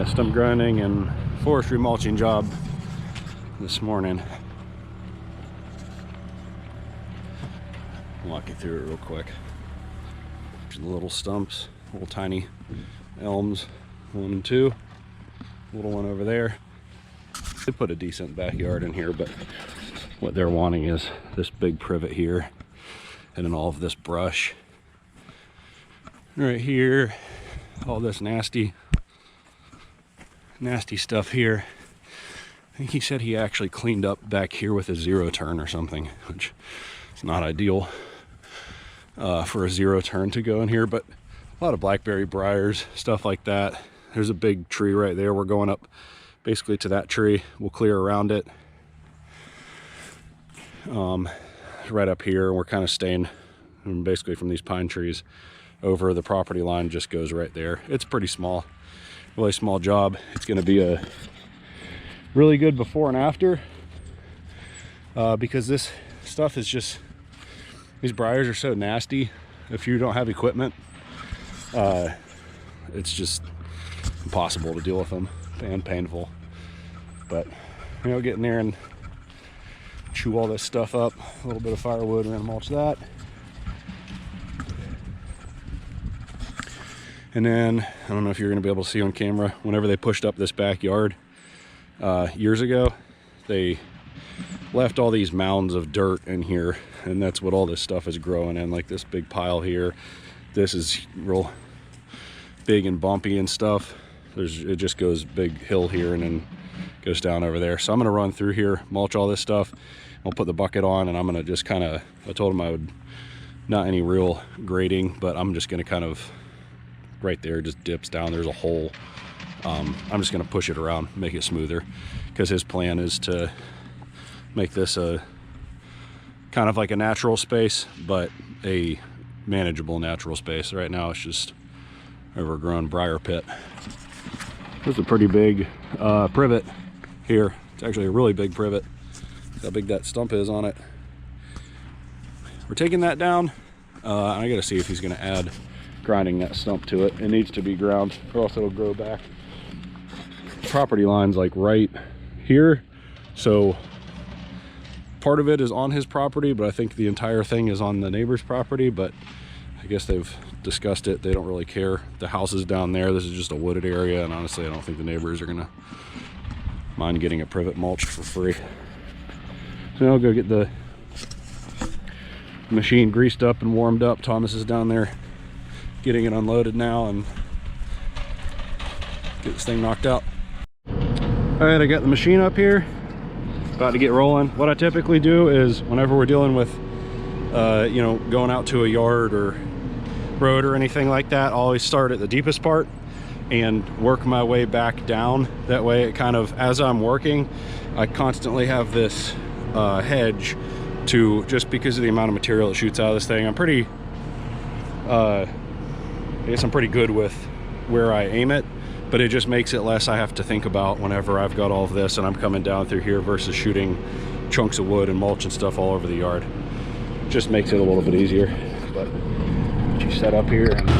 Yeah, stump grinding and forestry mulching job this morning. I'll walk you through it real quick. The little stumps, little tiny elms, 1 and 2, little one over there. They put a decent backyard in here, but what they're wanting is this big privet here, and then all of this brush right here, all this nasty stuff here. I think he said he actually cleaned up back here with a 0 turn or something, which is not ideal for a 0 turn to go in here, but a lot of blackberry briars, stuff like that. There's a big tree right there. We're going up basically to that tree. We'll clear around it. Right up here, we're kind of staying basically from these pine trees over the property line, just goes right there. It's pretty small, really small job. It's going to be a really good before and after because this stuff is just, these briars are so nasty. If you don't have equipment, it's just impossible to deal with them and painful. But you know, get in there and chew all this stuff up. A little bit of firewood, we're gonna mulch that. And then, I don't know if you're gonna be able to see on camera, whenever they pushed up this backyard years ago, they left all these mounds of dirt in here, and that's what all this stuff is growing in, like this big pile here. This is real big and bumpy and stuff. It just goes big hill here and then goes down over there. So I'm gonna run through here, mulch all this stuff. I'll put the bucket on, and I'm gonna just kind of, I told him I would, not any real grading, but I'm just gonna kind of, right there, just dips down, there's a hole. I'm just gonna push it around, make it smoother, because his plan is to make this a kind of like a natural space, but a manageable natural space. Right now it's just overgrown briar pit. There's a pretty big privet here. It's actually a really big privet. Look how big that stump is on it. We're taking that down. I gotta see if he's gonna add grinding that stump to it. It needs to be ground or else it'll grow back. Property line's like right here, so part of it is on his property, but I think the entire thing is on the neighbor's property. But I guess they've discussed it. They don't really care. The house is down there. This is just a wooded area, and honestly I don't think the neighbors are gonna mind getting a privet mulched for free. So I'll go get the machine greased up and warmed up. Thomas is down there getting it unloaded now and get this thing knocked out. All right, I got the machine up here, about to get rolling. What I typically do is whenever we're dealing with you know, going out to a yard or road or anything like that, I'll always start at the deepest part and work my way back down. That way it kind of, as I'm working, I constantly have this hedge to, just because of the amount of material that shoots out of this thing. I'm pretty I guess I'm pretty good with where I aim it, but it just makes it less I have to think about whenever I've got all of this and I'm coming down through here versus shooting chunks of wood and mulch and stuff all over the yard. Just makes it a little bit easier. But you set up here and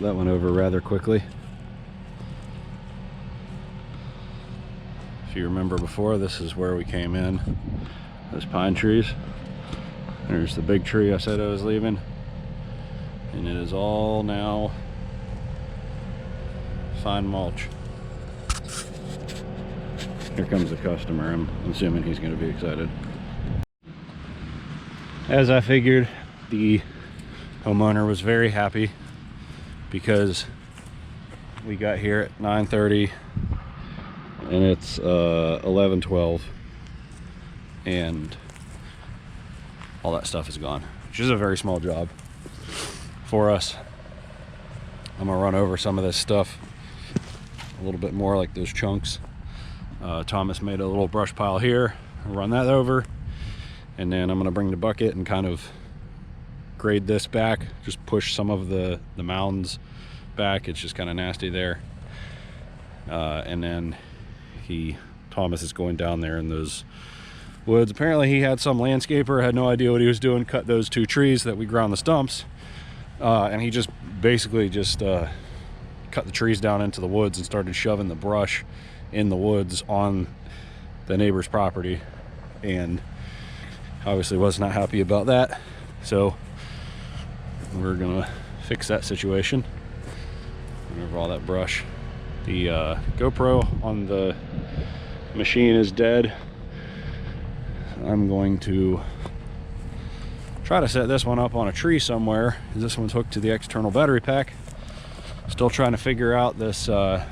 that went over rather quickly. If you remember before, this is where we came in. Those pine trees. There's the big tree I said I was leaving. And it is all now fine mulch. Here comes the customer. I'm assuming he's going to be excited. As I figured, the homeowner was very happy because we got here at 9:30 and it's 11:12 and all that stuff is gone, which is a very small job for us. I'm gonna run over some of this stuff a little bit more, like those chunks. Thomas made a little brush pile here. I'll run that over, and then I'm gonna bring the bucket and kind of grade this back, just push some of the mounds back. It's just kind of nasty there. And then Thomas is going down there in those woods. Apparently he had some landscaper, had no idea what he was doing, cut those 2 trees that we ground the stumps, and he just basically cut the trees down into the woods and started shoving the brush in the woods on the neighbor's property, and obviously was not happy about that. So we're gonna fix that situation. Remove all that brush. The GoPro on the machine is dead. I'm going to try to set this one up on a tree somewhere. This one's hooked to the external battery pack. Still trying to figure out this. I've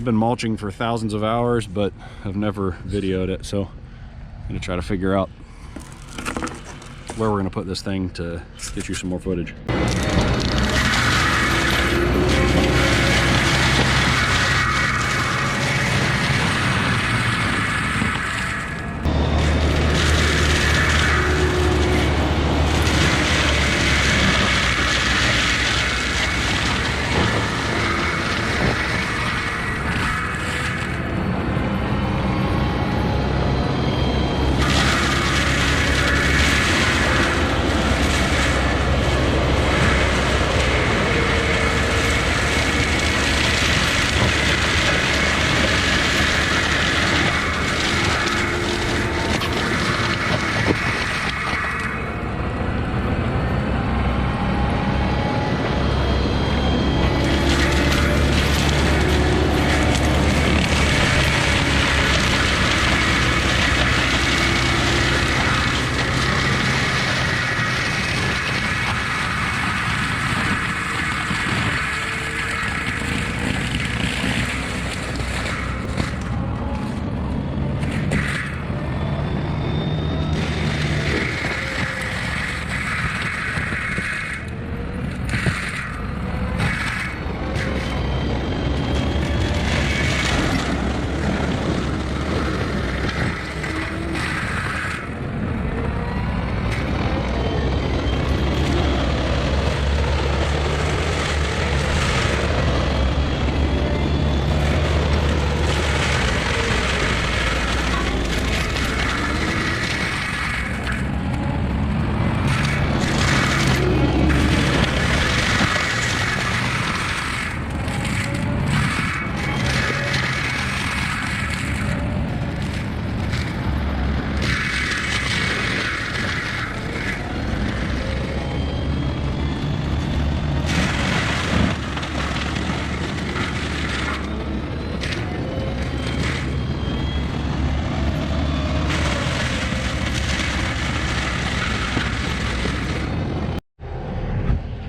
been mulching for thousands of hours, but I've never videoed it, so I'm gonna try to figure out where we're gonna put this thing to get you some more footage.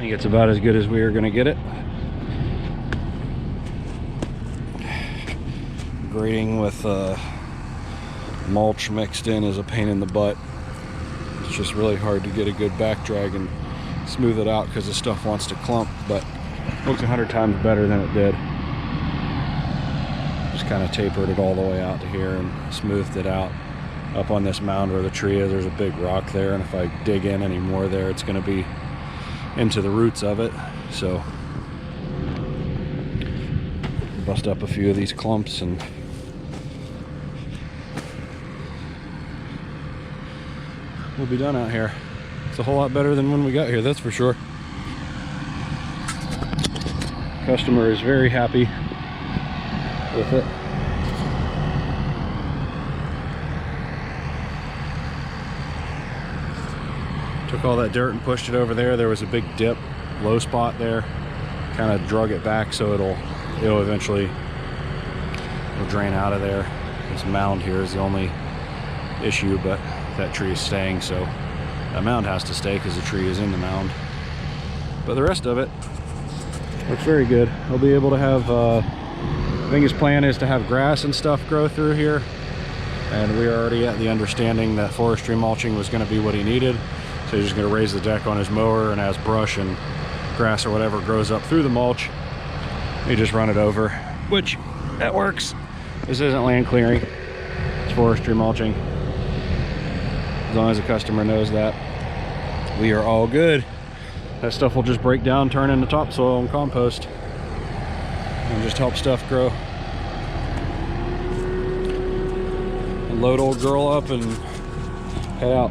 I think it's about as good as we are going to get it. Grading with mulch mixed in is a pain in the butt. It's just really hard to get a good back drag and smooth it out because the stuff wants to clump, but it looks 100 times better than it did. Just kind of tapered it all the way out to here and smoothed it out. Up on this mound where the tree is, there's a big rock there, and if I dig in any more there, it's going to be into the roots of it. So bust up a few of these clumps and we'll be done out here. It's a whole lot better than when we got here, that's for sure. Customer is very happy with it. Took all that dirt and pushed it over there. There was a big dip, low spot there. Kind of drug it back so it'll eventually drain out of there. This mound here is the only issue, but that tree is staying, so that mound has to stay because the tree is in the mound. But the rest of it looks very good. I'll be able to have, I think his plan is to have grass and stuff grow through here. And we are already at the understanding that forestry mulching was going to be what he needed. So he's just going to raise the deck on his mower, and as brush and grass or whatever grows up through the mulch, you just run it over, which that works. This isn't land clearing, it's forestry mulching. As long as the customer knows that, we are all good. That stuff will just break down, turn into topsoil and compost, and just help stuff grow. And load old girl up and head out.